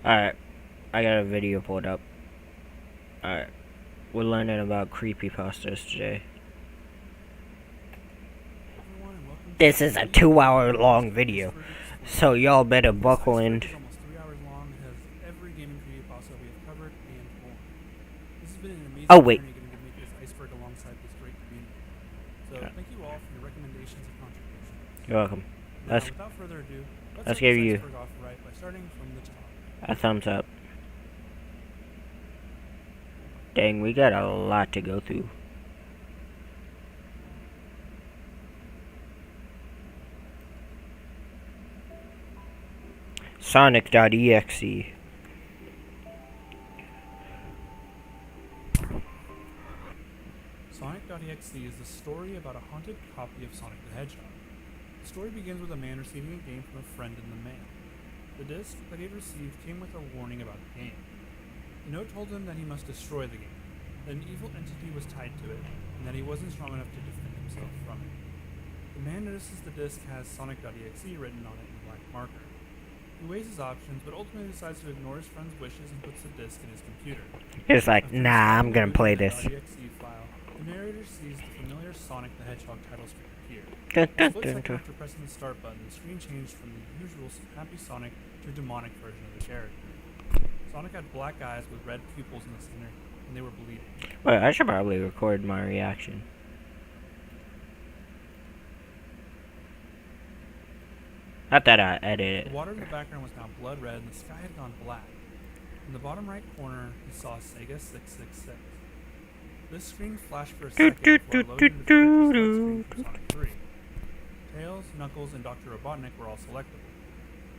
Alright, I got a video pulled up. Alright, we're learning about creepypastas today. This is a 2-hour long video, so y'all better buckle in. Almost 3 hours long. It has every gaming creepypasta we have covered and more. This has been an amazing journey getting to make this iceberg alongside this great community. So thank you all for your recommendations and contributions. You're welcome. Now, without further ado, let's give you off right by starting from the top. A thumbs up. Dang, we got a lot to go through. Sonic.exe. Sonic.exe is the story about a haunted copy of Sonic the Hedgehog. The story begins with a man receiving a game from a friend in the mail. The disc that he had received came with a warning about the game. The note told him that he must destroy the game, that an evil entity was tied to it, and that he wasn't strong enough to defend himself from it. The man notices the disc has Sonic.exe written on it in black marker. He weighs his options, but ultimately decides to ignore his friend's wishes and puts the disc in his computer. It's like, nah, I'm gonna play this. File, the narrator sees the familiar Sonic the Hedgehog title screen appear. After pressing the start button, the screen changed from the usual happy Sonic to a demonic version of the character. Sonic had black eyes with red pupils in the center, and they were bleeding. Wait, I should probably record my reaction. Not that I edited it. The water in the background was now blood red, and the sky had gone black. In the bottom right corner, he saw Sega 666. This screen flashed for a second before loading the screen for Sonic 3. Tails, Knuckles, and Dr. Robotnik were all selectable,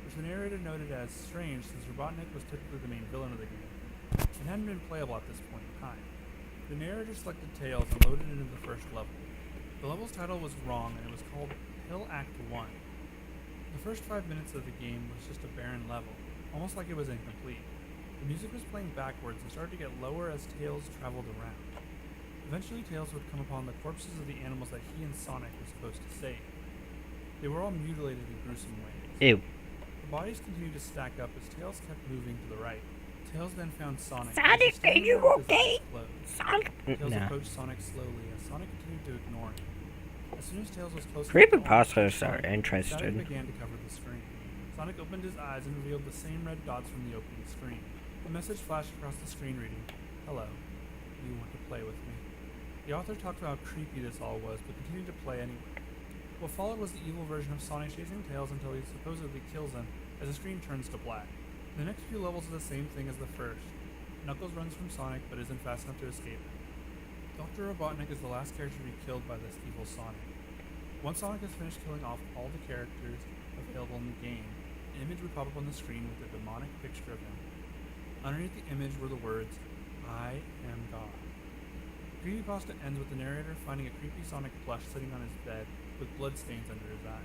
which the narrator noted as strange since Robotnik was typically the main villain of the game. It hadn't been playable at this point in time. The narrator selected Tails and loaded it into the first level. The level's title was wrong, and it was called Hill Act 1. The first 5 minutes of the game was just a barren level, almost like it was incomplete. The music was playing backwards and started to get lower as Tails traveled around. Eventually, Tails would come upon the corpses of the animals that he and Sonic were supposed to save. They were all mutilated in gruesome ways. Ew. The bodies continued to stack up as Tails kept moving to the right. Tails then found Sonic. Sonic, are you okay? Sonic? Tails approached Sonic slowly as Sonic continued to ignore him. As soon as Tails was close, creepypastas are interested. Sonic began to cover the screen. Sonic opened his eyes and revealed the same red dots from the opening screen. A message flashed across the screen reading, "Hello, do you want to play with me?" The author talked about how creepy this all was, but continued to play anyway. What followed was the evil version of Sonic chasing Tails until he supposedly kills him as the screen turns to black. The next few levels are the same thing as the first. Knuckles runs from Sonic but isn't fast enough to escape him. Dr. Robotnik is the last character to be killed by this evil Sonic. Once Sonic has finished killing off all the characters available in the game, an image would pop up on the screen with a demonic picture of him. Underneath the image were the words, "I am God." The creepypasta ends with the narrator finding a creepy Sonic plush sitting on his bed with bloodstains under his eye.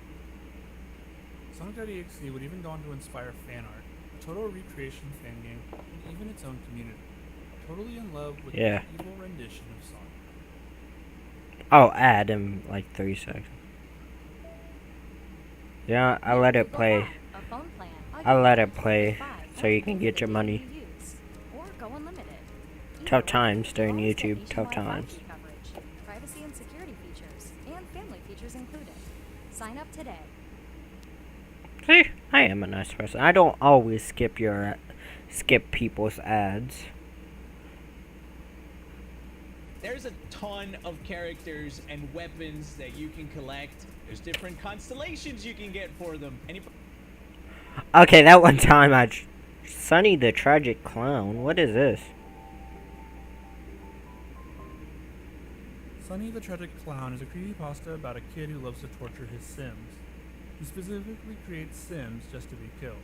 Sonic.exe would even go on to inspire fan art, a total recreation fan game, and even its own community. Totally in love with the evil rendition of Sonic. I'll add in like 3 seconds. Yeah, I let it play. I let it play so you can get your money. Tough times during YouTube. Tough times. Privacy and security features and family features included. Sign up today. See, I am a nice person. I don't always skip people's ads. There's a ton of characters and weapons that you can collect. There's different constellations you can get for them. Okay, that one time Sonny the Tragic Clown. What is this? Sonny the Tragic Clown is a creepypasta about a kid who loves to torture his Sims. He specifically creates Sims just to be killed.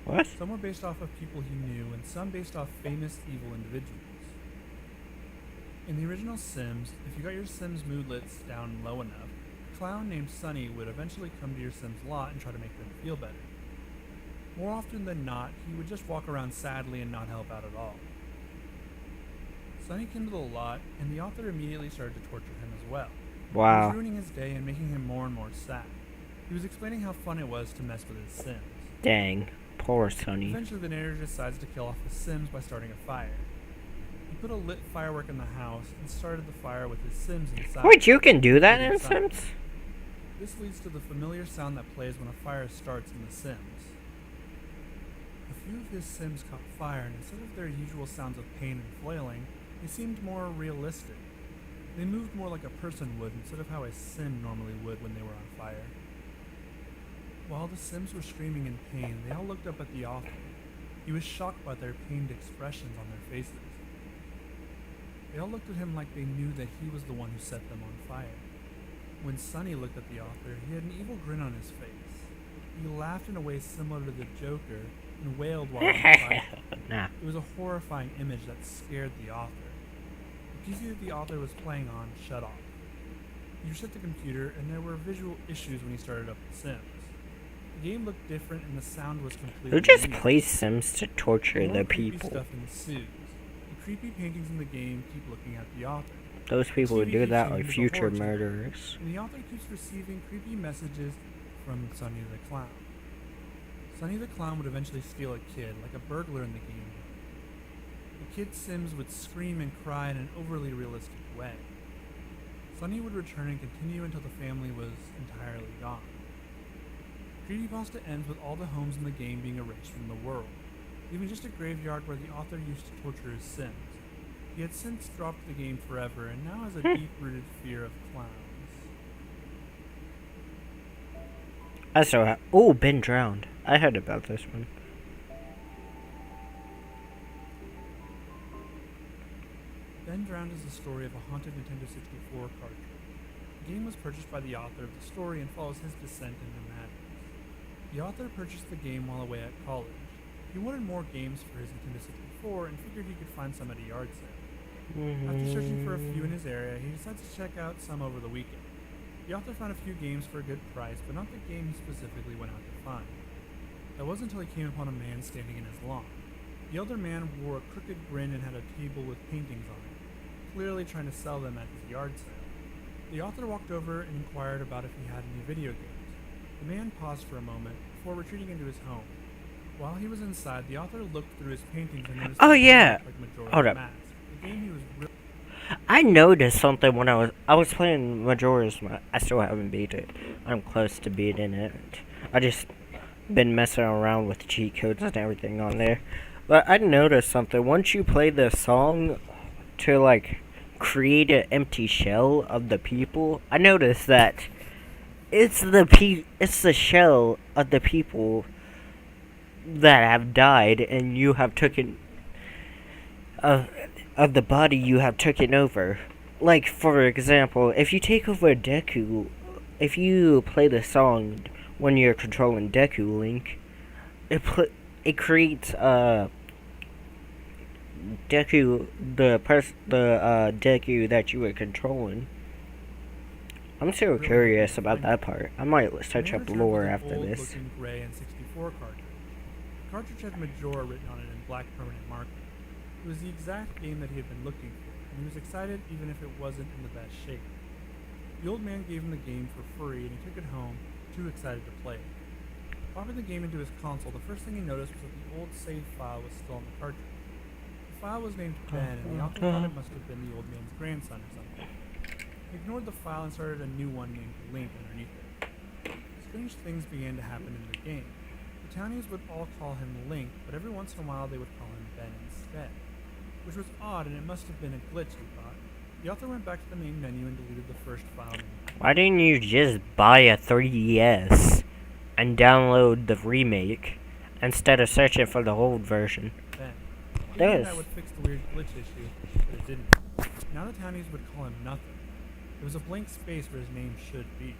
What? Some were based off of people he knew, and some based off famous evil individuals. In the original Sims, if you got your Sims moodlets down low enough, a clown named Sonny would eventually come to your Sims' lot and try to make them feel better. More often than not, he would just walk around sadly and not help out at all. Sonny kindled a lot, and the author immediately started to torture him as well. Wow. He was ruining his day and making him more and more sad. He was explaining how fun it was to mess with his Sims. Dang. Poor Sonny. Eventually, the narrator decides to kill off his Sims by starting a fire. He put a lit firework in the house and started the fire with his Sims inside. Wait, you can do that in including Sonny. Sims? This leads to the familiar sound that plays when a fire starts in The Sims. A few of his Sims caught fire, and instead of their usual sounds of pain and flailing, they seemed more realistic. They moved more like a person would instead of how a Sim normally would when they were on fire. While the Sims were screaming in pain, they all looked up at the author. He was shocked by their pained expressions on their faces. They all looked at him like they knew that he was the one who set them on fire. When Sonny looked at the author, he had an evil grin on his face. He laughed in a way similar to the Joker and wailed while on fire. Nah. It was a horrifying image that scared the author. The PC that the author was playing on shut off. He reset the computer, and there were visual issues when he started up The Sims. The game looked different, and the sound was completely Who just new. plays Sims to torture More the creepy people? stuff ensues. The creepy paintings in the game keep looking at the author. Those people who TV do keeps that showing are him as a future horror channel, murderers. and the author keeps receiving creepy messages from Sonny the Clown. Sonny the Clown would eventually steal a kid, like a burglar in the game. The kid Sims would scream and cry in an overly realistic way. Sonny would return and continue until the family was entirely gone. Creepypasta ends with all the homes in the game being erased from the world, leaving just a graveyard where the author used to torture his Sims. He had since dropped the game forever and now has a deep-rooted fear of clowns. I saw. Oh, Ben drowned. I heard about this one. Ben Drowned is the story of a haunted Nintendo 64 cartridge. The game was purchased by the author of the story and follows his descent into madness. The author purchased the game while away at college. He wanted more games for his Nintendo 64 and figured he could find some at a yard sale. After searching for a few in his area, he decided to check out some over the weekend. The author found a few games for a good price, but not the game he specifically went out to find. That wasn't until he came upon a man standing in his lawn. The elder man wore a crooked grin and had a table with paintings on it, clearly trying to sell them at his yard sale. The author walked over and inquired about if he had any video games. The man paused for a moment before retreating into his home. While he was inside, the author looked through his paintings and noticed Oh, that he yeah. looked like Majora's Hold up. Mask. The game he was really I noticed something when I was playing Majora's Mask. I still haven't beat it. I'm close to beating it. I just been messing around with cheat codes and everything on there. But I noticed something. Once you play the song to like create an empty shell of the people, I noticed that it's the shell of the people that have died, and you have taken of the body you have taken over. Like, for example, if you take over Deku, if you play the song when you're controlling Deku Link, it creates Deku, the Deku that you were controlling. I'm still curious about that part. I might search up lore after this. Old-looking gray N64 cartridge. The cartridge had Majora written on it in black permanent marker. It was the exact game that he had been looking for, and he was excited even if it wasn't in the best shape. The old man gave him the game for free, and he took it home, too excited to play it. Popping the game into his console, the first thing he noticed was that the old save file was still on the cartridge. The file was named Ben, and the author thought it must have been the old man's grandson or something. He ignored the file and started a new one named Link underneath it. Strange things began to happen in the game. The townies would all call him Link, but every once in a while they would call him Ben instead. Which was odd, and it must have been a glitch, he thought. The author went back to the main menu and deleted the first file name. Why didn't you just buy a 3DS and download the remake instead of searching for the old version? Ben. There's- That would fix the weird glitch issue, but it didn't. Now the townies would call him nothing. There was a blank space where his name should be.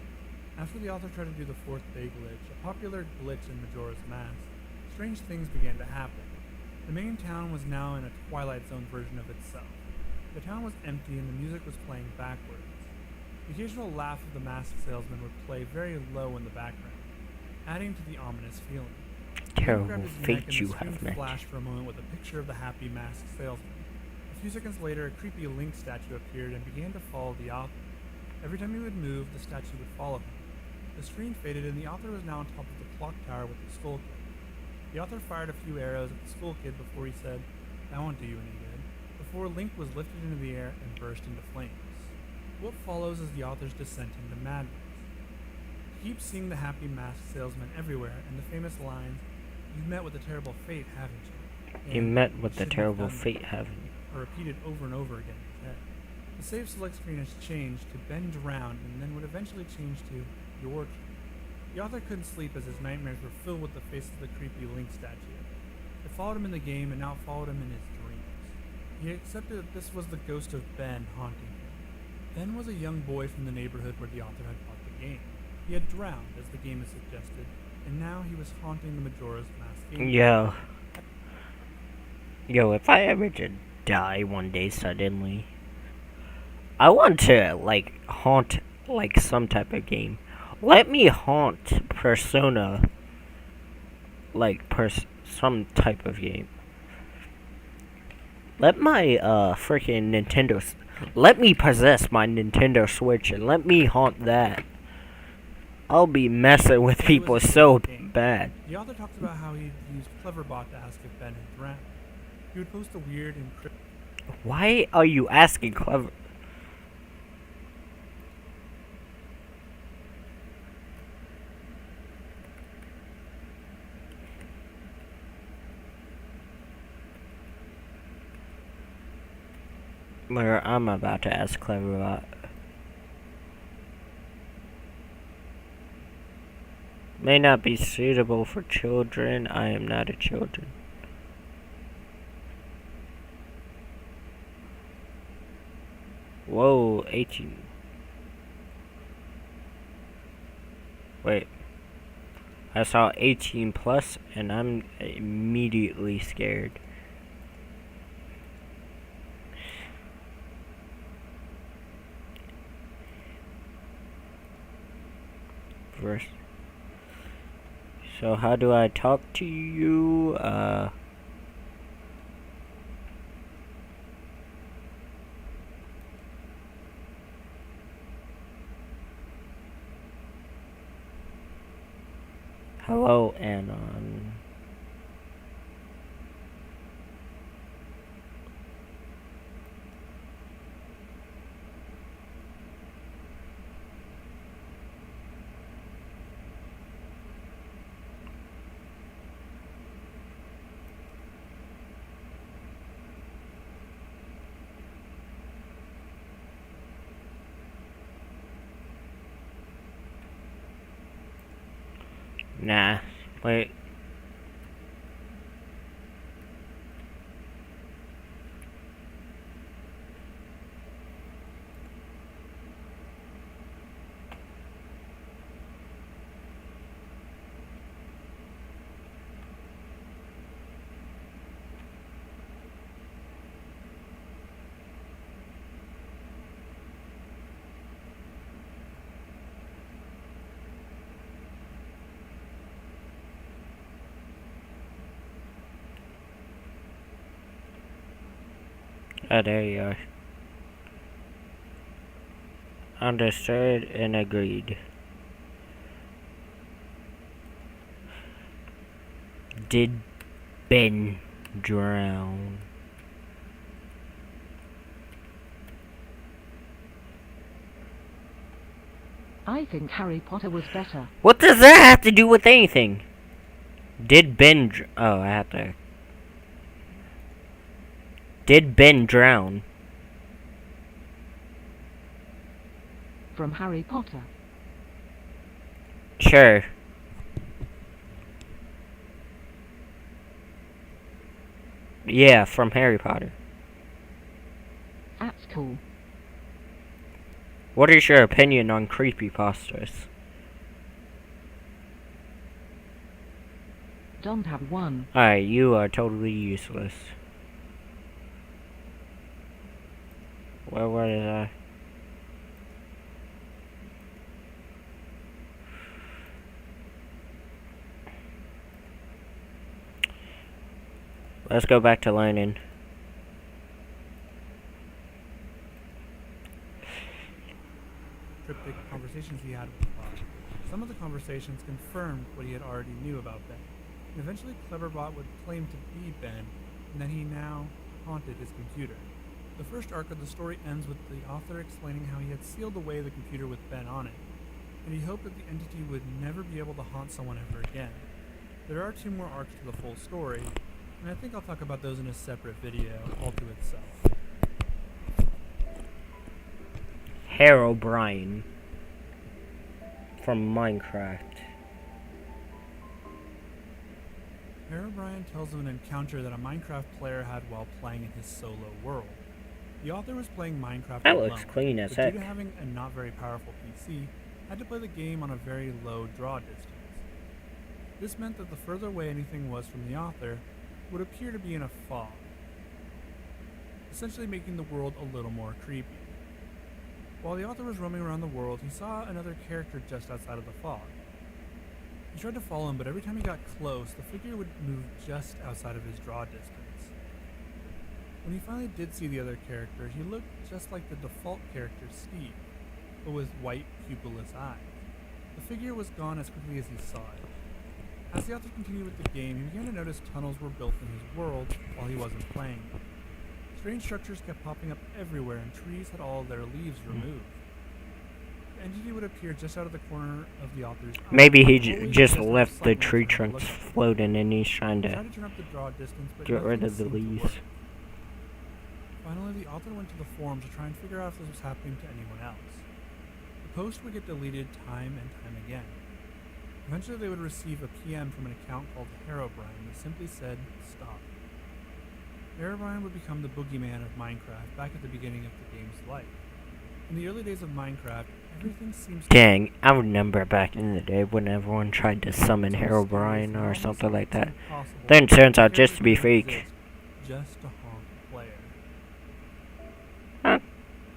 After the author tried to do the fourth day glitch, a popular glitch in Majora's Mask, strange things began to happen. The main town was now in a Twilight Zone version of itself. The town was empty and the music was playing backwards. The occasional laugh of the masked salesman would play very low in the background, adding to the ominous feeling. Terrible fate you have met. Flashed for a moment with a picture of the happy masked salesman. A few seconds later, a creepy Link statue appeared and began to follow the author. Every time he would move, the statue would follow him. The screen faded and the author was now on top of the clock tower with the skull kid. The author fired a few arrows at the school kid before he said, "That won't do you any good," before Link was lifted into the air and burst into flames. What follows is the author's descent into madness. He keeps seeing the happy masked salesman everywhere and the famous lines, "You've met with a terrible fate, haven't you?" You And, met with "You the shouldn't have terrible done that," fate, haven't you? are repeated over and over again in his head. The save select screen has changed to "bend around" and then would eventually change to "your turn." The author couldn't sleep as his nightmares were filled with the face of the creepy Link statue. It followed him in the game and now followed him in his dreams. He accepted that this was the ghost of Ben haunting him. Ben was a young boy from the neighborhood where the author had bought the game. He had drowned, as the game had suggested, and now he was haunting the Majora's Mask game. Yo, if I ever did die one day suddenly, I want to, like, haunt, like, some type of game. Let me haunt Persona, like, some type of game. Let my, freaking let me possess my Nintendo Switch and let me haunt that. I'll be messing with people so bad. The author talks about how he used Cleverbot to ask if Ben had drowned. He would post a weird encrypted... Why are you asking Clever? Where I'm about to ask Cleverbot. May not be suitable for children. I am not a children. Whoa, 18. Wait. I saw 18 plus and I'm immediately scared. First. So how do I talk to you? Hello, Anon. Nah, wait. Oh, there you are. Understood and agreed. Did Ben drown? I think Harry Potter was better. What does that have to do with anything? Did Ben oh, I have to... Did Ben drown? From Harry Potter. Sure. Yeah, from Harry Potter. That's cool. What is your opinion on creepypastas? Don't have one. Alright, you are totally useless. Where was I? Let's go back to learning. Cryptic conversations he had with the father. Some of the conversations confirmed what he had already knew about Ben. and eventually Cleverbot would claim to be Ben, and that he now haunted his computer. The first arc of the story ends with the author explaining how he had sealed away the computer with Ben on it, and he hoped that the entity would never be able to haunt someone ever again. There are 2 more arcs to the full story, and I think I'll talk about those in a separate video all to itself. Herobrine from Minecraft. Herobrine tells of an encounter that a Minecraft player had while playing in his solo world. The author was playing Minecraft That alone, looks clean as but heck. due to having a not very powerful PC, had to play the game on a very low draw distance. This meant that the further away anything was from the author would appear to be in a fog, essentially making the world a little more creepy. While the author was roaming around the world, he saw another character just outside of the fog. He tried to follow him, but every time he got close, the figure would move just outside of his draw distance. When he finally did see the other character, he looked just like the default character, Steve, but with white, pupilless eyes. The figure was gone as quickly as he saw it. As the author continued with the game, he began to notice tunnels were built in his world while he wasn't playing. Strange structures kept popping up everywhere, and trees had all their leaves removed. The entity would appear just out of the corner of the author's eye. Maybe he Always just with left the sunlight tree trying to trunks look at him. floating and he's trying He to tried to turn up the draw distance, but get rid nothing of the seemed to leaves. work. Finally, the author went to the forums to try and figure out if this was happening to anyone else. The post would get deleted time and time again. Eventually, they would receive a PM from an account called Herobrine that simply said, "Stop." Herobrine would become the boogeyman of Minecraft back at the beginning of the game's life. In the early days of Minecraft, everything seems Dang, I remember back in the day when everyone tried to summon Herobrine or something like that. Then it turns out just to be fake. Just to haunt the player.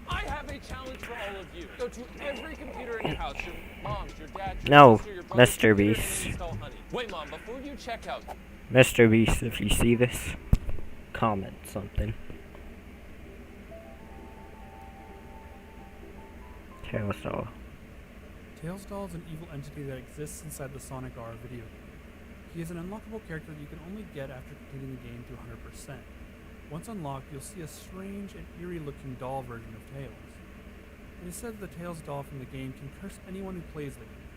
I have a challenge for all of you. Go to every computer in your house, your mom's, your dad's, your No, sister, your brother's Mr. computer, Beast. and install Honey. Wait, Mom, before you check out, Mr. Beast, if you see this, comment something. Carousel. Tailsdoll is an evil entity that exists inside the Sonic R video game. He is an unlockable character that you can only get after completing the game to 100%. Once unlocked, you'll see a strange and eerie-looking doll version of Tails. It is said that the Tails doll from the game can curse anyone who plays the game.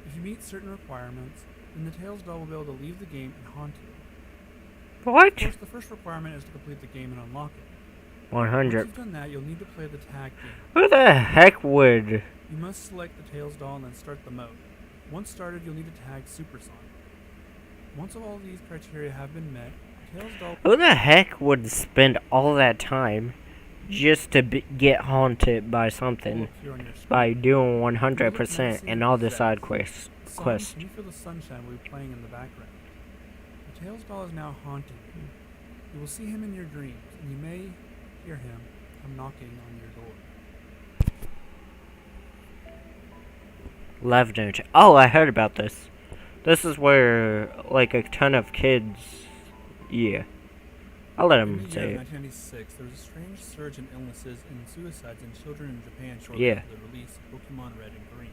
If you meet certain requirements, then the Tails doll will be able to leave the game and haunt you. What? Of course, the first requirement is to complete the game and unlock it. Once 100. you've done that, you'll need to play the tag game. Who the heck would? You must select the Tails doll and then start the mode. Once started, you'll need to tag Supersonic. Once all of these criteria have been met, Tails doll Who the heck would spend all that time just to get haunted by will something appear on your screen. by doing 100% and all the side quests? Sun, can you feel the sunshine will be playing in the background? The Tails doll is now haunting you. You will see him in your dreams, and you may hear him come knocking on your door. Lavender. Oh, I heard about this. This is where, like, a ton of kids. Yeah. I'll let In him the year say of it. 1996, there was a strange surge in illnesses and suicides in children in Japan shortly Yeah. after the release of Pokemon Red and Green.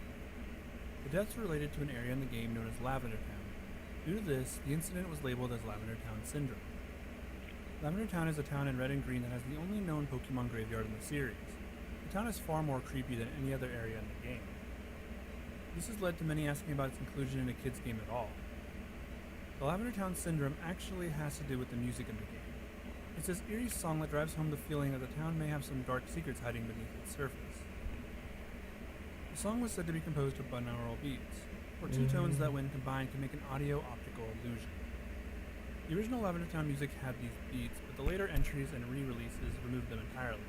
The deaths were related to an area in the game known as Lavender Town. Due to this, the incident was labeled as Lavender Town Syndrome. Lavender Town is a town in Red and Green that has the only known Pokemon graveyard in the series. The town is far more creepy than any other area in the game. This has led to many asking about its inclusion in a kid's game at all. The Lavender Town Syndrome actually has to do with the music in the game. It's this eerie song that drives home the feeling that the town may have some dark secrets hiding beneath its surface. The song was said to be composed of binaural beats, or two tones that when combined can make an audio-optical illusion. The original Lavender Town music had these beats, but the later entries and re-releases removed them entirely.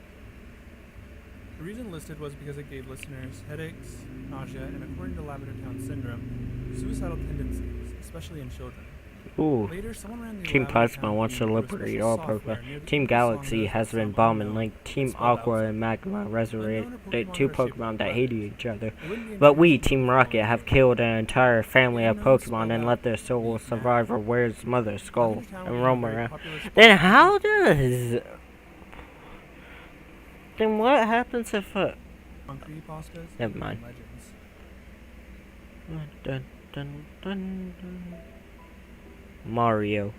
The reason listed was because it gave listeners headaches, nausea, and according to Lavender Town Syndrome, suicidal tendencies, especially in children. Ooh. Later, someone ran the Team Lavender Plasma Town wants to theme through a liberate special all software Pokemon. near the Team end of the song Galaxy that has some been bombing unknown Link. Team spelled Aqua out. and Magma resurrected two Pokemon that hated each other. It wouldn't be But we, until Team the Rocket, following have year. killed an entire family of Unknown Pokemon spelled and out let their souls Weak survive Now. or where's Mother's skull Lavender Town and was a roam very around. popular spot Then for how people does... Then what happens if on creepypastas Never and mind. legends. Dun, dun, dun, dun. Mario.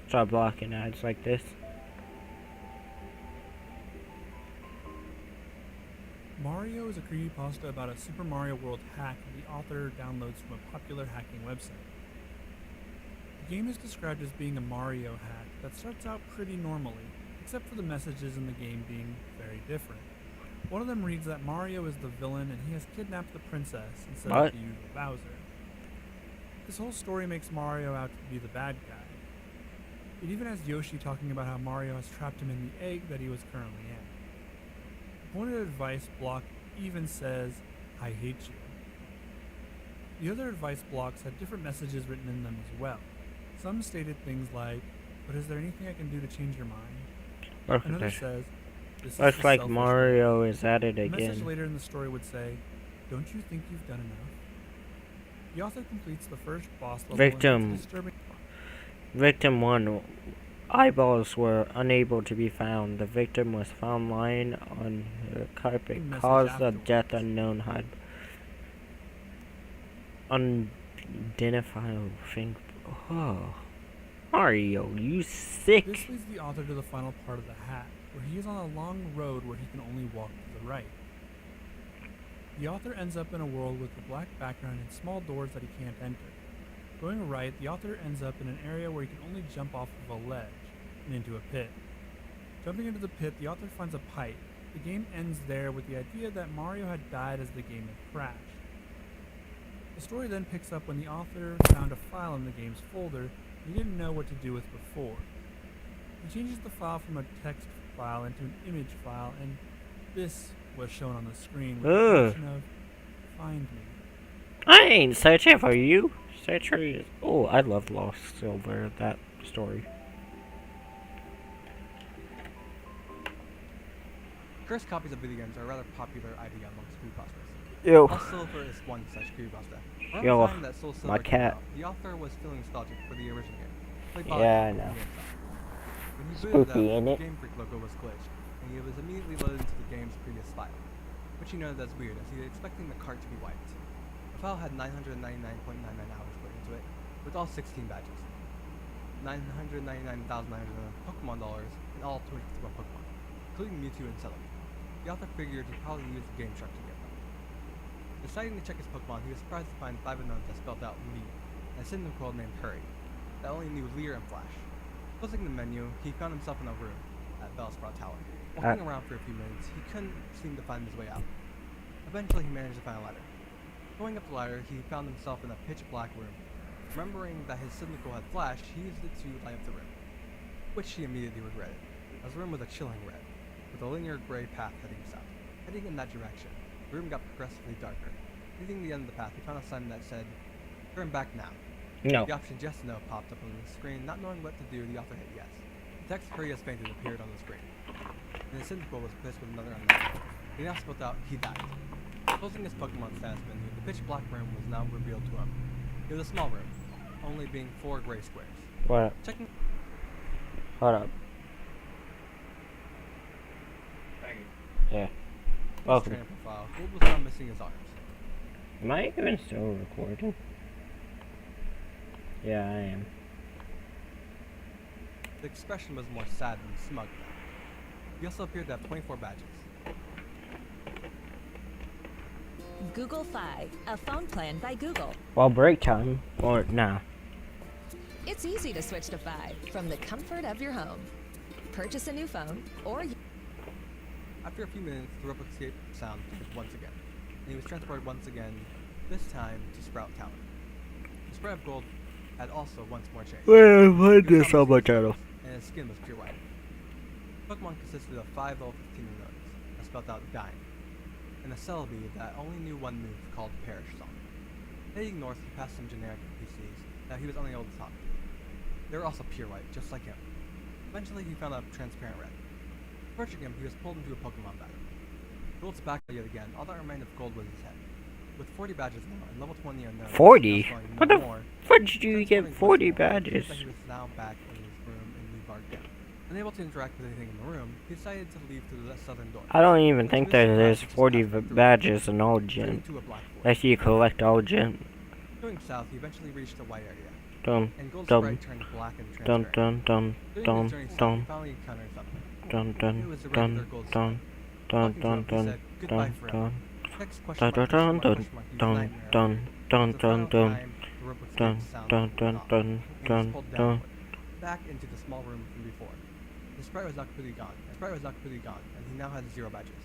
Start blocking ads like this. Mario is a creepypasta about a Super Mario World hack the author downloads from a popular hacking website. The game is described as being a Mario hack that starts out pretty normally, except for the messages in the game being very different. One of them reads that Mario is the villain and he has kidnapped the princess instead What? of the usual Bowser. This whole story makes Mario out to be the bad guy. It even has Yoshi talking about how Mario has trapped him in the egg that he was currently in. The pointed advice block even says, "I hate you." The other advice blocks had different messages written in them as well. Some stated things like, "But is there anything I can do to change your mind?" Another says, "This is Looks the like selfish Mario is at it way." A message again. later in the story would say, "Don't you think you've done enough?" The author completes the first boss level Victim. and it's a disturbing. Victim 1. Eyeballs were unable to be found. The victim was found lying on the carpet. Message Cause of afterwards. death unknown. Unidentifiable thing. Oh. Mario, you sick. This leads the author to the final part of the hack, where he is on a long road where he can only walk to the right. The author ends up in a world with a black background and small doors that he can't enter. Going right, the author ends up in an area where he can only jump off of a ledge and into a pit. Jumping into the pit, the author finds a pipe. The game ends there with the idea that Mario had died as the game had crashed. The story then picks up when the author found a file in the game's folder he didn't know what to do with before. He changes the file from a text file into an image file, and this was shown on the screen with the caption of "Find me." I ain't searching for you. Searching. Oh, I love Lost Silver. That story. Cursed copies of video games are a rather popular idea amongst creepypastas. Yo. Lost Silver is one such creepypasta. Around Yo, the time that Soul Silver my came cat. out, the author was feeling nostalgic for the original game. Played by Yeah, I the know. game style. When he booted Spooky, up, ain't the it? Game Freak logo was glitched, and he was immediately loaded into the game's previous file, which he noted as weird, as he was expecting the cart to be wiped. The file had 999.99 hours put into it, with all 16 badges. 999,900 Pokemon dollars, and all 251 Pokemon, including Mewtwo and Celebi. The author figured he probably used the Game Shark to get them. Deciding to check his Pokemon, he was surprised to find 5 unknowns that spelled out me, and a Cyndaquil named Hurry, that only knew Leer and Flash. Closing the menu, he found himself in a room at Bellsprout Tower. Walking around for a few minutes, he couldn't seem to find his way out. Eventually, he managed to find a ladder. Going up the ladder, he found himself in a pitch-black room. Remembering that his Cyndaquil had Flash, he used it to light up the room, which he immediately regretted, as the room was a chilling red, with a linear gray path heading south. Heading in that direction, the room got progressively darker. Nearing the end of the path, he found a sign that said, "Turn back now." No. The option "Yes" "No" popped up on the screen. Not knowing what to do, the author hit yes. The text "Hurry has fainted" appeared on the screen. And his Cyndaquil was pissed with another unknown. He now spelled out, "He died." Closing his Pokemon status menu, the pitch black room was now revealed to him. It was a small room, only being 4 gray squares. What? Checking Hold up. Yeah. his Welcome. trainer profile, Gold was now missing his arms. Am I even still recording? Yeah, I am. The expression was more sad than smug. He also appeared to have 24 badges. Google Fi, a phone plan by Google. Well, break time. Or, nah. It's easy to switch to Fi from the comfort of your home. Purchase a new phone or After a few minutes, the replicate sound took once again, and he was transported once again, this time to Sprout Tower. The spread of gold had also once more changed. Wait, I find He was this now on my missing channel. his and his skin was pure white. Pokemon consisted of 5 level 15 unknowns, that spelled out dying, and a Celebi that only knew one move called Perish Song. Heading north, he passed some generic NPCs that he was unable to talk to. They were also pure white, just like him. Eventually, he found a transparent red. Approaching him, he was pulled into a Pokemon battle. Gold's back yet again. All that remained of Gold was his head. With 40 badges now and level 20 unknown. 40? now What no the more, fuck did you get transforming 40 once more, it badges? seems like he was now back in his room in New Bark. Unable to interact with anything in the room, he decided to leave through the southern door. I don't even To think his that surprise, there's he just 40 passed through it, badges in all turning gym. into a black void. If you collect all gym. Going south, he eventually reached a white area. dun, and Gold dun, Sprite turned black and dun, transparent. dun, During dun, his journey south, he dun, finally encountered something. dun, It dun, was a dun, regular Gold dun, Sprite. dun, Talking to dun, him, he dun, said, "Goodbye dun, forever." dun, Next question dun, mark, dun, question mark, dun, question mark, he was dun, nightmare dun, appeared. It dun, was the dun, final dun, time the rope was dun, free to sound dun, the dun, knock, dun, and he was dun, pulled dun. downward, back into the small room from before. The sprite was not completely gone. The sprite was not completely gone, and he now had 0 badges.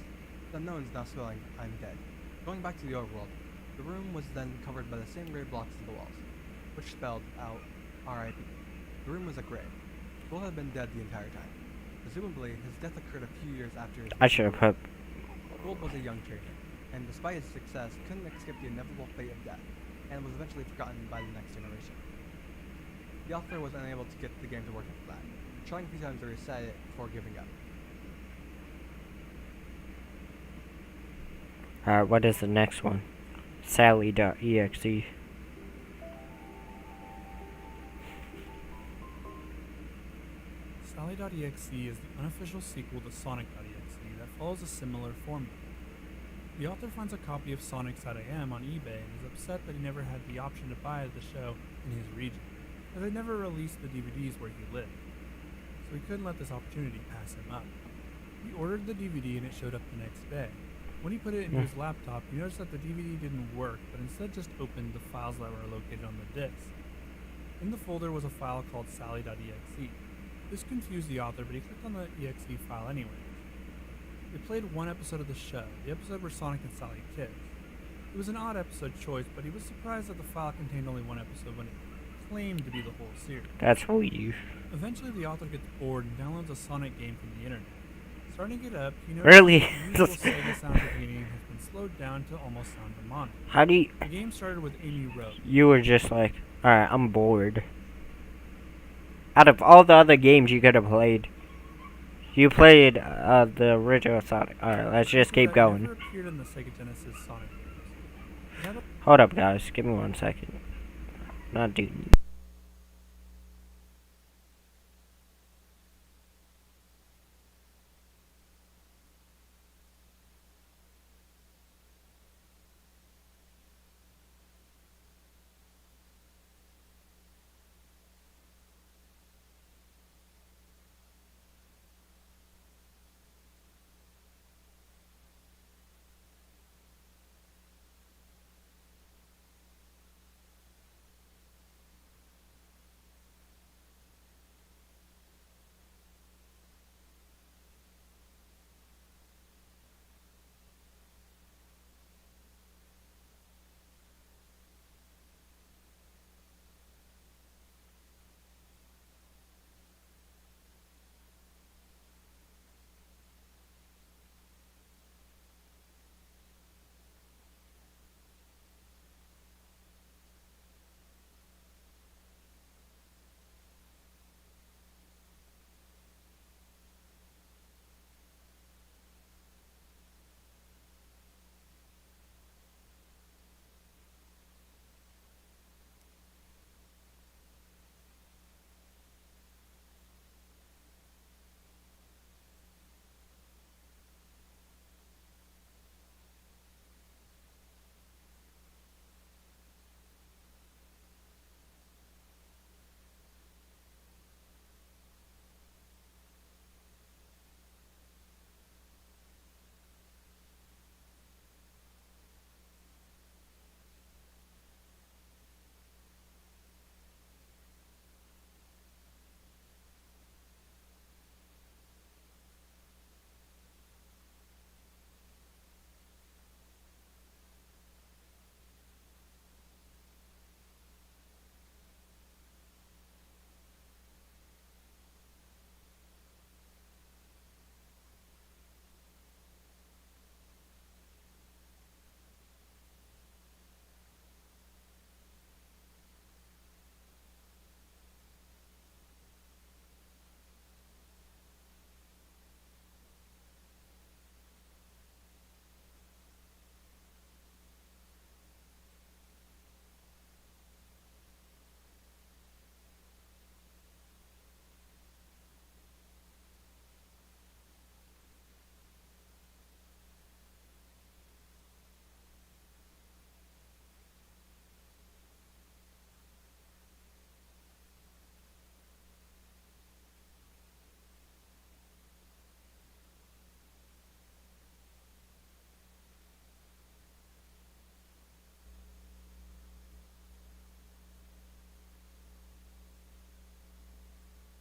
The unknown is now spelling, "I'm dead." Going back to the overworld, the room was then covered by the same gray blocks as the walls, which spelled out R.I.P. The room was a grave. Gold had been dead the entire time. Presumably, his death occurred a few years after his I should have put. Gold was a young trainer, and despite his success, couldn't escape the inevitable fate of death, and was eventually forgotten by the next generation. The author was unable to get the game to work after that, trying a few times to reset it before giving up. Alright, what is the next one? Sallyexe. Sally.exe is the unofficial sequel to Sonic.exe that follows a similar formula. The author finds a copy of Sonic.am on eBay and is upset that he never had the option to buy the show in his region, as they never released the DVDs where he lived, so he couldn't let this opportunity pass him up. He ordered the DVD and it showed up the next day. When he put it into his laptop, he noticed that the DVD didn't work, but instead just opened the files that were located on the disc. In the folder was a file called Sally.exe. This confused the author, but he clicked on the exe file anyway. They played one episode of the show, the episode where Sonic and Sally kissed. It was an odd episode choice, but he was surprised that the file contained only one episode when it claimed to be the whole series. That's weird. Eventually, the author gets bored and downloads a Sonic game from the internet. Starting it up, he noticed Really? that the usual Sega sound at the beginning has been slowed down to almost sound demonic. How do you... The game started with Amy Rowe. You were just like, alright, I'm bored. Out of all the other games you could have played, you played the original Sonic. Alright, let's just keep That going. never appeared in the Sega Genesis Sonic games. He had a Hold up, guys. Give me 1 second. Not doing...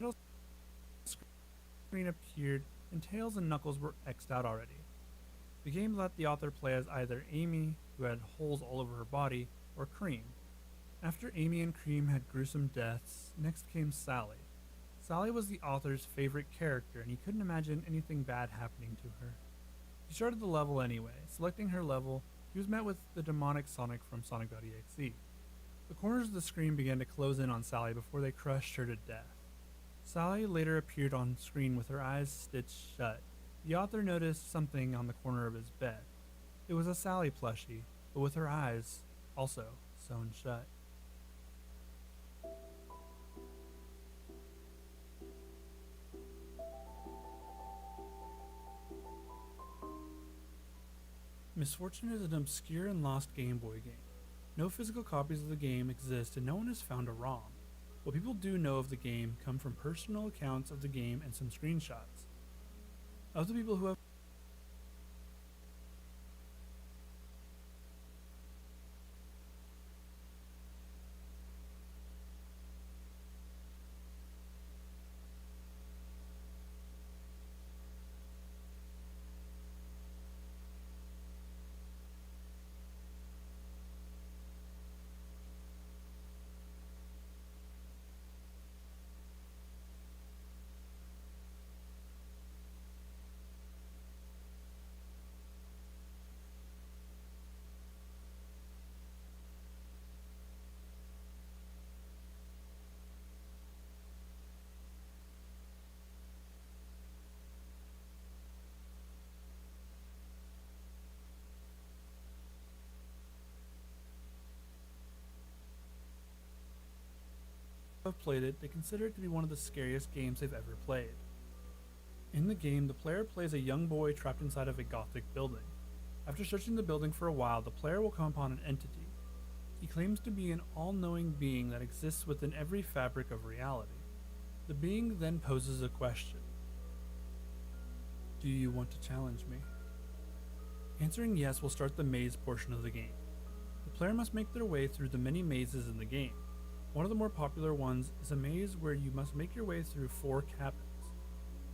title screen appeared and Tails and Knuckles were X'd out already. The game let the author play as either Amy, who had holes all over her body, or Cream. After Amy and Cream had gruesome deaths, next came Sally. Sally was the author's favorite character, and he couldn't imagine anything bad happening to her. He started the level anyway. Selecting her level, he was met with the demonic Sonic from Sonic.exe. The corners of the screen began to close in on Sally before they crushed her to death. Sally later appeared on screen with her eyes stitched shut. The author noticed something on the corner of his bed. It was a Sally plushie, but with her eyes also sewn shut. Misfortune is an obscure and lost Game Boy game. No physical copies of the game exist and no one has found a ROM. What people do know of the game come from personal accounts of the game and some screenshots. Of the people who have played it, they consider it to be one of the scariest games they've ever played. In the game, the player plays a young boy trapped inside of a gothic building. After searching the building for a while, the player will come upon an entity. He claims to be an all-knowing being that exists within every fabric of reality. The being then poses a question. Do you want to challenge me? Answering yes will start the maze portion of the game. The player must make their way through the many mazes in the game. One of the more popular ones is a maze where you must make your way through 4 cabins.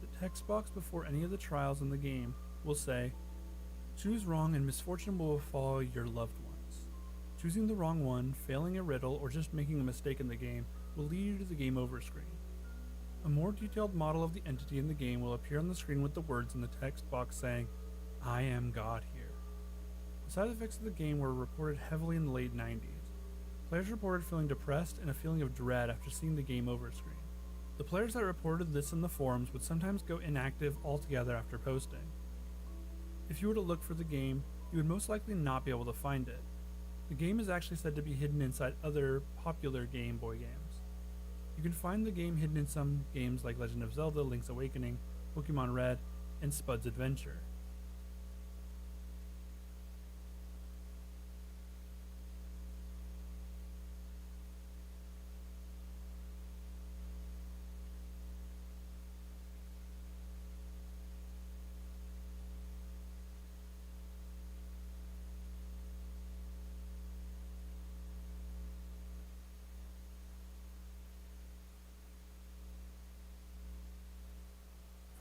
The text box before any of the trials in the game will say, choose wrong and misfortune will befall your loved ones. Choosing the wrong one, failing a riddle, or just making a mistake in the game will lead you to the game over screen. A more detailed model of the entity in the game will appear on the screen with the words in the text box saying, I am God here. The side effects of the game were reported heavily in the late 90s. Players reported feeling depressed and a feeling of dread after seeing the game over screen. The players that reported this in the forums would sometimes go inactive altogether after posting. If you were to look for the game, you would most likely not be able to find it. The game is actually said to be hidden inside other popular Game Boy games. You can find the game hidden in some games like Legend of Zelda, Link's Awakening, Pokemon Red, and Spud's Adventure.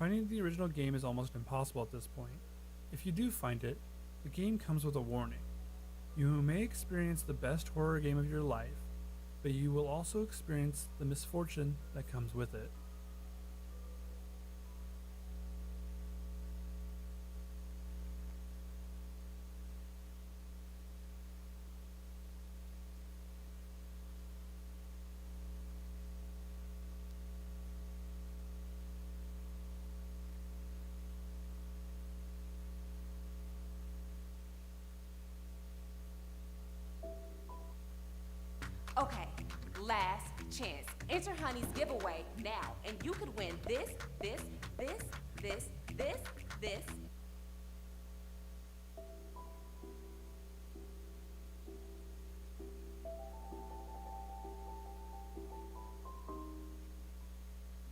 Finding the original game is almost impossible at this point. If you do find it, the game comes with a warning. You may experience the best horror game of your life, but you will also experience the misfortune that comes with it. Okay, last chance. Enter Honey's giveaway now, and you could win this.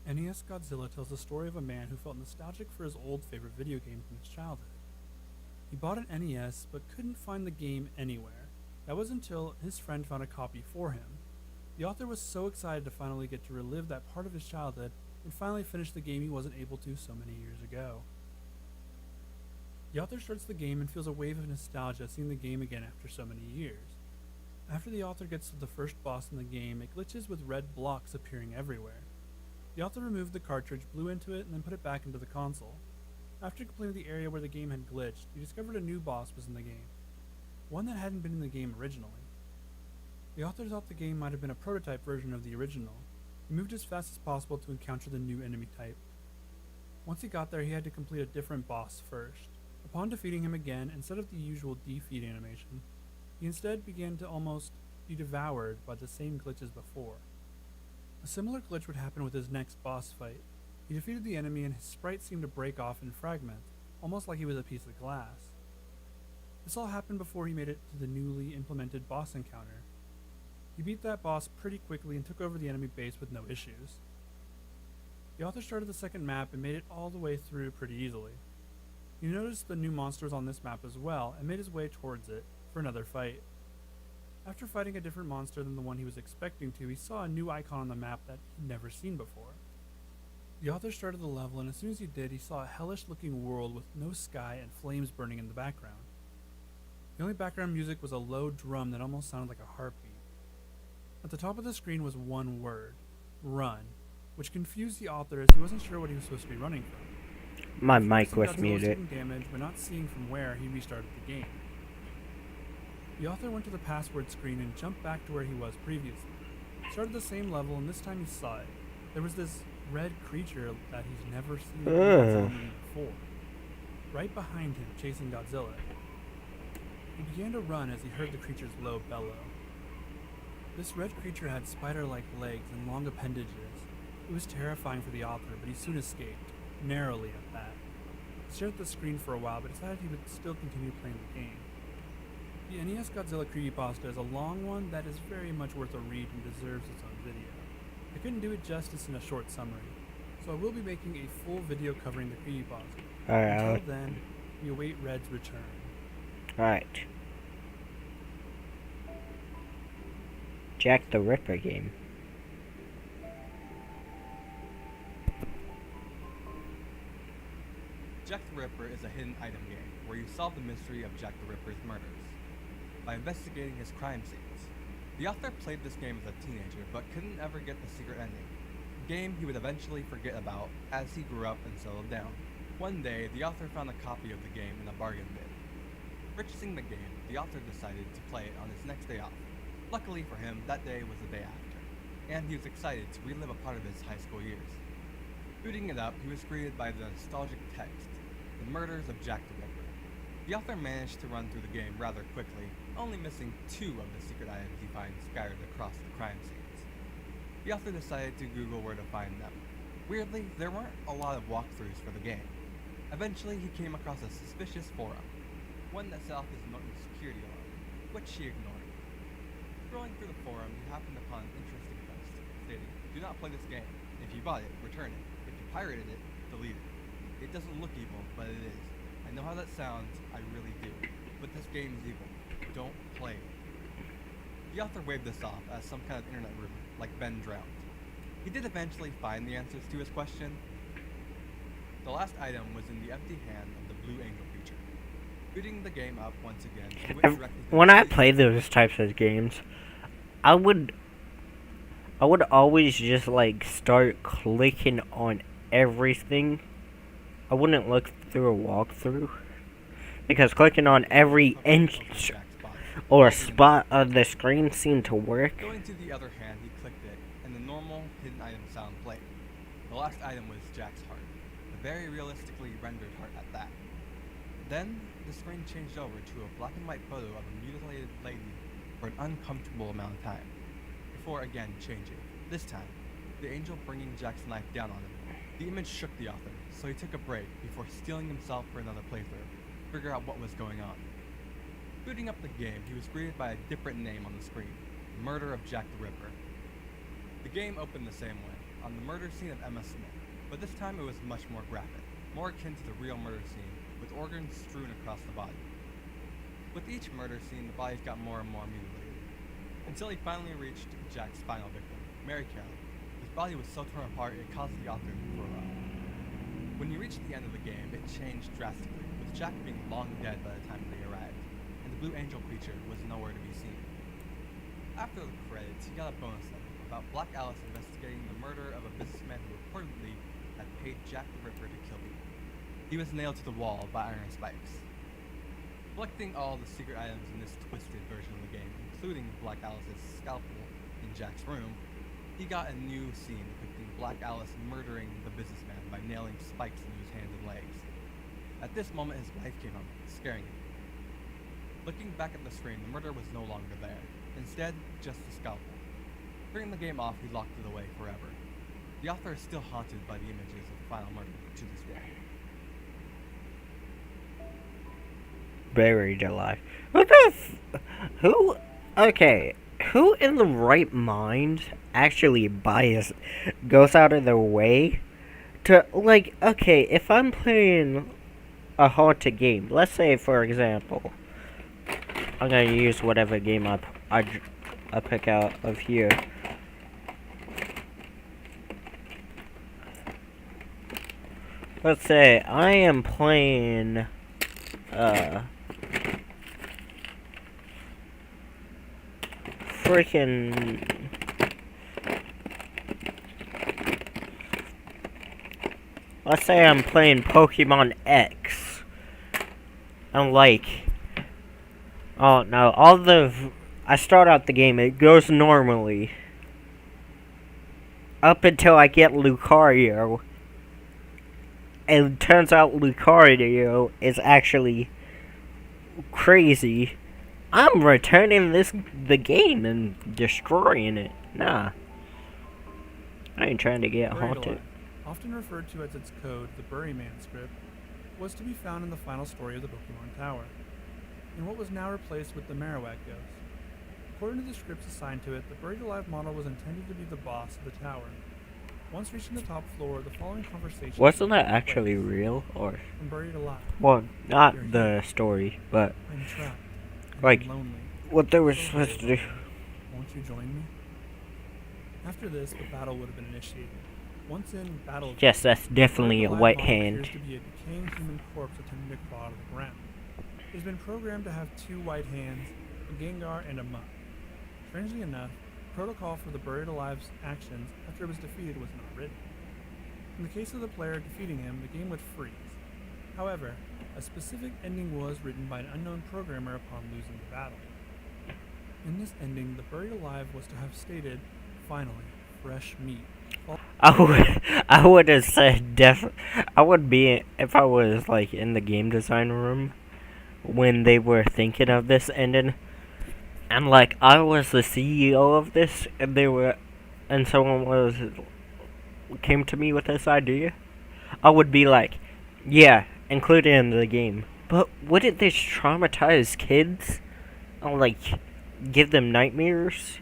NES Godzilla tells the story of a man who felt nostalgic for his old favorite video game from his childhood. He bought an NES but couldn't find the game anywhere. That was until his friend found a copy for him. The author was so excited to finally get to relive that part of his childhood and finally finish the game he wasn't able to so many years ago. The author starts the game and feels a wave of nostalgia seeing the game again after so many years. After the author gets to the first boss in the game, it glitches with red blocks appearing everywhere. The author removed the cartridge, blew into it, and then put it back into the console. After completing the area where the game had glitched, he discovered a new boss was in the game, one that hadn't been in the game originally. The author thought the game might have been a prototype version of the original. He moved as fast as possible to encounter the new enemy type. Once he got there, he had to complete a different boss first. Upon defeating him again, instead of the usual defeat animation, he instead began to almost be devoured by the same glitch as before. A similar glitch would happen with his next boss fight. He defeated the enemy and his sprite seemed to break off and fragment, almost like he was a piece of glass. This all happened before he made it to the newly implemented boss encounter. He beat that boss pretty quickly and took over the enemy base with no issues. The author started the second map and made it all the way through pretty easily. He noticed the new monsters on this map as well and made his way towards it for another fight. After fighting a different monster than the one he was expecting to, he saw a new icon on the map that he'd never seen before. The author started the level, and as soon as he did, he saw a hellish-looking world with no sky and flames burning in the background. The only background music was a low drum that almost sounded like a heartbeat. At the top of the screen was one word, run, which confused the author as he wasn't sure what he was supposed to be running from. My After mic facing was Godzilla muted. taking damage, but not seeing from where, he restarted the game. The author went to the password screen and jumped back to where he was previously. Started the same level, and this time he saw it. There was this red creature that he's never seen in Godzilla movie before, right behind him, chasing Godzilla. He began to run as he heard the creature's low bellow. This red creature had spider-like legs and long appendages. It was terrifying for the author, but he soon escaped, narrowly at that. He stared at the screen for a while, but decided he would still continue playing the game. The NES Godzilla creepypasta is a long one that is very much worth a read and deserves its own video. I couldn't do it justice in a short summary, so I will be making a full video covering the creepypasta. Until then, we await Red's return. Alright. Jack the Ripper game. Jack the Ripper is a hidden item game where you solve the mystery of Jack the Ripper's murders by investigating his crime scenes. The author played this game as a teenager but couldn't ever get the secret ending, a game he would eventually forget about as he grew up and settled down. One day, the author found a copy of the game in a bargain bin. Purchasing the game, the author decided to play it on his next day off. Luckily for him, that day was the day after, and he was excited to relive a part of his high school years. Booting it up, he was greeted by the nostalgic text, "The Murders of Jack the Ripper." The author managed to run through the game rather quickly, only missing 2 of the secret items he finds scattered across the crime scenes. The author decided to Google where to find them. Weirdly, there weren't a lot of walkthroughs for the game. Eventually, he came across a suspicious forum, one that set off his Norton's security alarm, which he ignored. Scrolling through the forum, he happened upon an interesting post, stating, "Do not play this game. If you bought it, return it. If you pirated it, delete it. It doesn't look evil, but it is. I know how that sounds, I really do. But this game is evil. Don't play it." The author waved this off as some kind of internet rumor, like Ben drowned. He did eventually find the answers to his question. The last item was in the empty hand of the Blue Angel creature. Booting the game up once again, he went directly to When the I play those types of games, I would always just like start clicking on everything. I wouldn't look through a walkthrough because clicking on every inch or spot of the screen seemed to work. Going to the other hand, he clicked it, and the normal hidden item sound played. The last item was Jack's heart, a very realistically rendered heart at that. Then, the screen changed over to a black and white photo of a mutilated lady for an uncomfortable amount of time, before again changing. This time, the angel bringing Jack's knife down on him. The image shook the author, so he took a break before steeling himself for another playthrough, to figure out what was going on. Booting up the game, he was greeted by a different name on the screen, "The Murder of Jack the Ripper." The game opened the same way, on the murder scene of Emma Smith, but this time it was much more graphic, more akin to the real murder scene, with organs strewn across the body. With each murder scene, the bodies got more and more mutilated, until he finally reached Jack's final victim, Mary Carroll, whose body was so torn apart it caused the author to throw up. When you reached the end of the game, it changed drastically, with Jack being long dead by the time they arrived, and the Blue Angel creature was nowhere to be seen. After the credits, you got a bonus level about Black Alice investigating the murder of a businessman who reportedly had paid Jack the Ripper to kill people. He was nailed to the wall by iron spikes. Collecting all the secret items in this twisted version of the game, including Black Alice's scalpel in Jack's room, he got a new scene depicting Black Alice murdering the businessman by nailing spikes into his hands and legs. At this moment, his wife came home, scaring him. Looking back at the screen, the murder was no longer there. Instead, just the scalpel. Turning the game off, he locked it away forever. The author is still haunted by the images of the final murder to this day. Buried alive. What the who? Okay. Who in the right mind actually goes out of their way to, like, okay, if I'm playing a haunted game, let's say, for example, I'm gonna use whatever game I pick out of here. Let's say I am playing, freaking let's say I'm playing Pokemon X. I'm like, oh no, I start out the game, it goes normally up until I get Lucario, and it turns out Lucario is actually crazy. I'm returning the game and destroying it. Nah. I ain't trying to get haunted. Often referred to as its code, the Bury manuscript, was to be found in the final story of the Pokemon Tower, in what was now replaced with the Marowak ghost. According to the scripts assigned to it, the Buried Alive model was intended to be the boss of the tower. Once reaching the top floor, the following conversation wasn't that actually real, or? I'm buried alive. Well, not the story, but I'm trapped. like lonely. what they were supposed to do. Won't you join me? After this, the battle would have been initiated. Once in battle, Yes, that's definitely a white hand. appears to be a decaying human corpse attempting to crawl out of the ground. It has been programmed to have two white hands, a Gengar and a Muck. Strangely enough, the protocol for the Buried Alive's actions after it was defeated was not written. In the case of the player defeating him, the game would freeze. However, a specific ending was written by an unknown programmer upon losing the battle. In this ending, the Buried Alive was to have stated, finally, fresh meat. I would have said I would be, if I was like in the game design room when they were thinking of this ending, and like I was the CEO of this, and someone came to me with this idea, I would be like, yeah, include it in the game. But wouldn't this traumatize kids? Or like give them nightmares?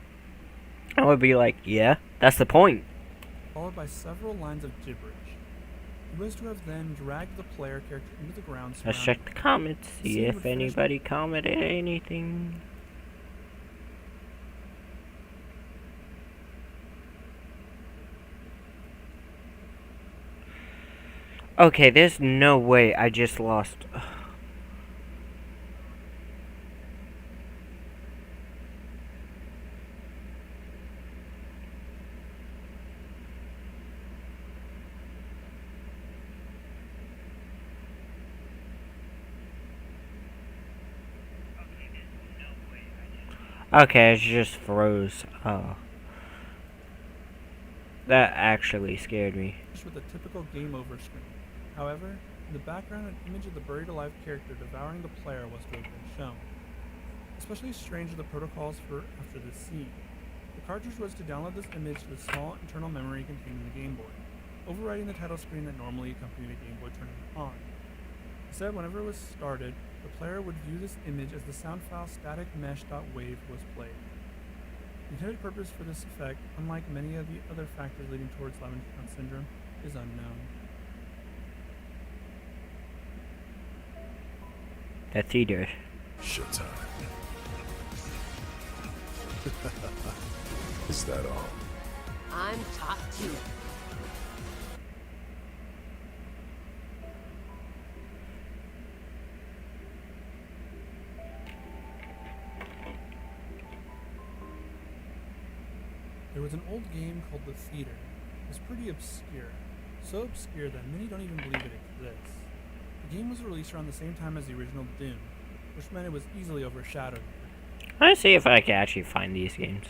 I would be like, yeah, that's the point. Followed by several lines of gibberish. He was to have then dragged the player character into the ground. Let's check the comments, see if anybody commented anything. Okay, there's no way I just lost. Okay, it just froze. Oh. That actually scared me. With a typical game over screen. However, in the background, an image of the Buried Alive character devouring the player was to have been shown. Especially strange are the protocols for after this scene. The cartridge was to download this image to the small internal memory contained in the Game Boy, overwriting the title screen that normally accompanied a Game Boy tournament on. Instead, whenever it was started, the player would view this image as the sound file static mesh.wave was played. The intended purpose for this effect, unlike many of the other factors leading towards Lavender syndrome, is unknown. That's either. Showtime. Is that all? I'm one top 2. There was an old game called The Theater. It was pretty obscure. So obscure that many don't even believe it exists. The game was released around the same time as the original Doom, which meant it was easily overshadowed. Let's see if I can actually find these games.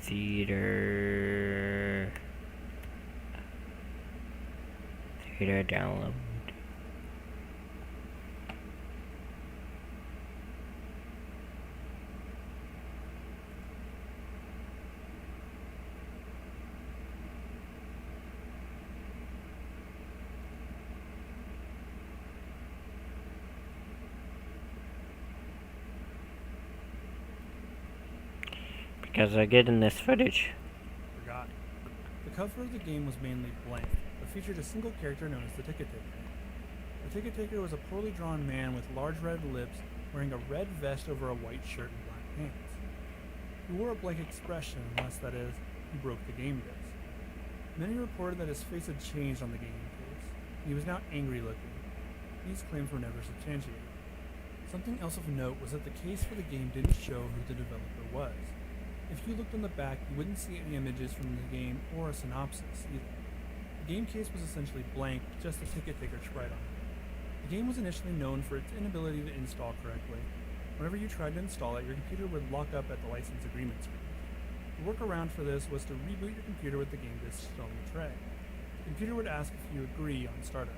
Theater download. Because I get in this footage. Forgot. The cover of the game was mainly blank, but featured a single character known as the Ticket Taker. The Ticket Taker was a poorly drawn man with large red lips, wearing a red vest over a white shirt and black pants. He wore a blank expression, unless, that is, he broke the game disc. Many reported that his face had changed on the game case. He was now angry looking. These claims were never substantiated. Something else of note was that the case for the game didn't show who the developer was. If you looked on the back, you wouldn't see any images from the game or a synopsis either. The game case was essentially blank, with just the Ticket Taker sprite on it. The game was initially known for its inability to install correctly. Whenever you tried to install it, your computer would lock up at the license agreement screen. The workaround for this was to reboot your computer with the game disc still in the tray. The computer would ask if you agree on startup.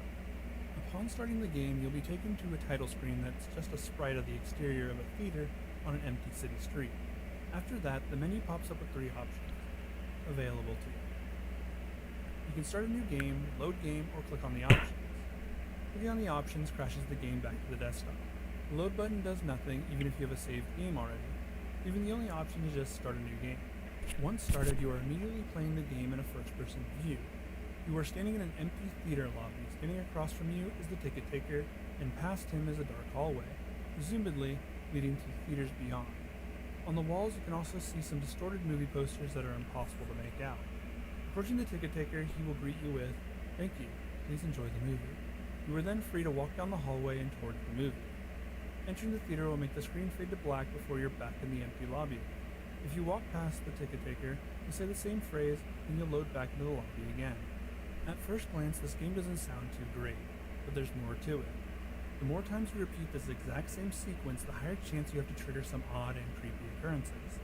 Upon starting the game, you'll be taken to a title screen that's just a sprite of the exterior of a theater on an empty city street. After that, the menu pops up with 3 options available to you. You can start a new game, load game, or click on the options. Clicking on the options crashes the game back to the desktop. The load button does nothing, even if you have a saved game already. Even the only option is just start a new game. Once started, you are immediately playing the game in a first-person view. You are standing in an empty theater lobby. Standing across from you is the Ticket Taker, and past him is a dark hallway, presumably leading to theaters beyond. On the walls, you can also see some distorted movie posters that are impossible to make out. Approaching the Ticket Taker, he will greet you with, "Thank you, please enjoy the movie." You are then free to walk down the hallway and towards the movie. Entering the theater will make the screen fade to black before you're back in the empty lobby. If you walk past the Ticket Taker, you'll say the same phrase, and you'll load back into the lobby again. At first glance, this game doesn't sound too great, but there's more to it. The more times you repeat this exact same sequence, the higher chance you have to trigger some odd and creepy occurrences.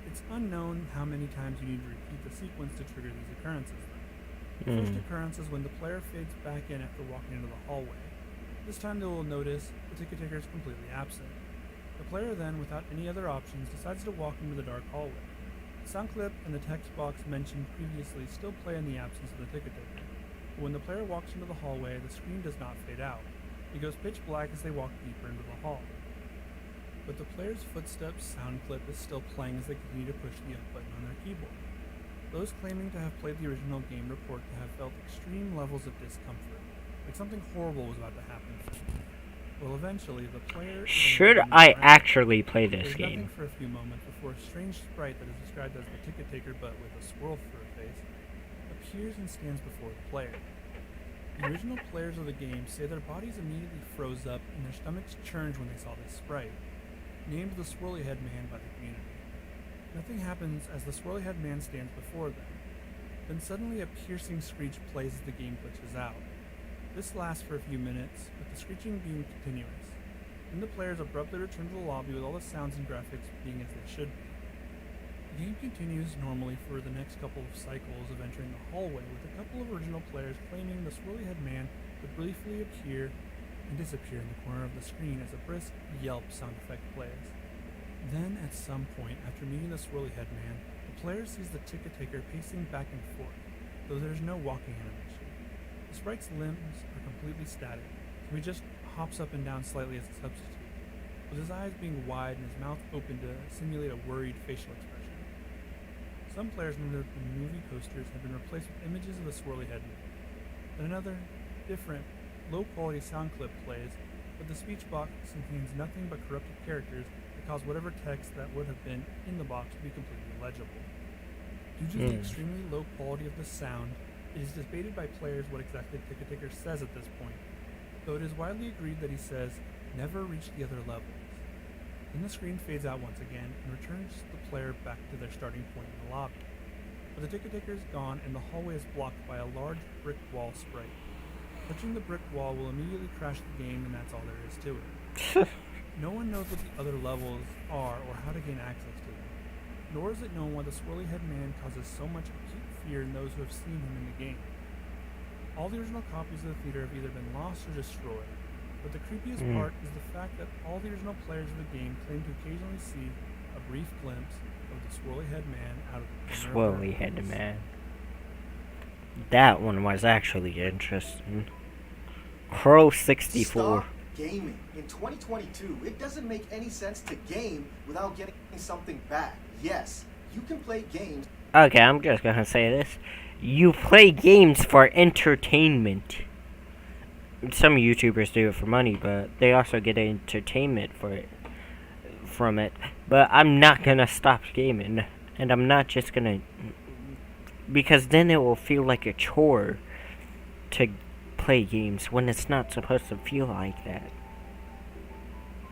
It's unknown how many times you need to repeat the sequence to trigger these occurrences. The first occurrence is when the player fades back in after walking into the hallway. This time they will notice the Ticket Taker is completely absent. The player then, without any other options, decides to walk into the dark hallway. The sound clip and the text box mentioned previously still play in the absence of the Ticket Taker. But when the player walks into the hallway, the screen does not fade out. It goes pitch black as they walk deeper into the hall. But the player's footsteps sound clip is still playing as they continue to push the up button on their keyboard. Those claiming to have played the original game report to have felt extreme levels of discomfort, like something horrible was about to happen. Well, eventually, the player... Should I actually play this There's game? nothing for a few moments before a strange sprite that is described as the Ticket Taker but with a squirrel for a face appears and stands before the player. The original players of the game say their bodies immediately froze up and their stomachs churned when they saw this sprite, named the Swirly Head Man by the community. Nothing happens as the Swirly Head Man stands before them. Then suddenly a piercing screech plays as the game glitches out. This lasts for a few minutes, with the screeching being continuous. Then the players abruptly return to the lobby with all the sounds and graphics being as they should be. The game continues normally for the next couple of cycles of entering the hallway, with a couple of original players claiming the Swirly Head Man would briefly appear and disappear in the corner of the screen as a brisk yelp sound effect plays. Then, at some point, after meeting the Swirly Head Man, the player sees the Ticket Taker pacing back and forth, though there is no walking animation. The sprite's limbs are completely static, so he just hops up and down slightly as a substitute, with his eyes being wide and his mouth open to simulate a worried facial expression. Some players know that the movie posters have been replaced with images of the Swirly Head Man. Then another, different, low-quality sound clip plays, but the speech box contains nothing but corrupted characters that caused whatever text that would have been in the box to be completely illegible. Due to the extremely low quality of the sound, it is debated by players what exactly Ticker says at this point, though it is widely agreed that he says, "Never reach the other levels." Then the screen fades out once again and returns the player back to their starting point in the lobby. But the Ticker is gone and the hallway is blocked by a large brick wall sprite. Touching the brick wall will immediately crash the game, and that's all there is to it. No one knows what the other levels are or how to gain access to them, nor is it known why the swirly head man causes so much acute fear in those who have seen him in the game. All the original copies of the theater have either been lost or destroyed, but the creepiest part is the fact that all the original players of the game claim to occasionally see a brief glimpse of the swirly head man out of the corner of Swirly their head eyes. man. That one was actually interesting. Crow 64. Stop gaming. In 2022, it doesn't make any sense to game without getting something back. Yes, you can play games. Okay, I'm just gonna say this. You play games for entertainment. Some YouTubers do it for money, but they also get entertainment from it. But I'm not gonna stop gaming, and I'm not just gonna, because then it will feel like a chore to play games when it's not supposed to feel like that.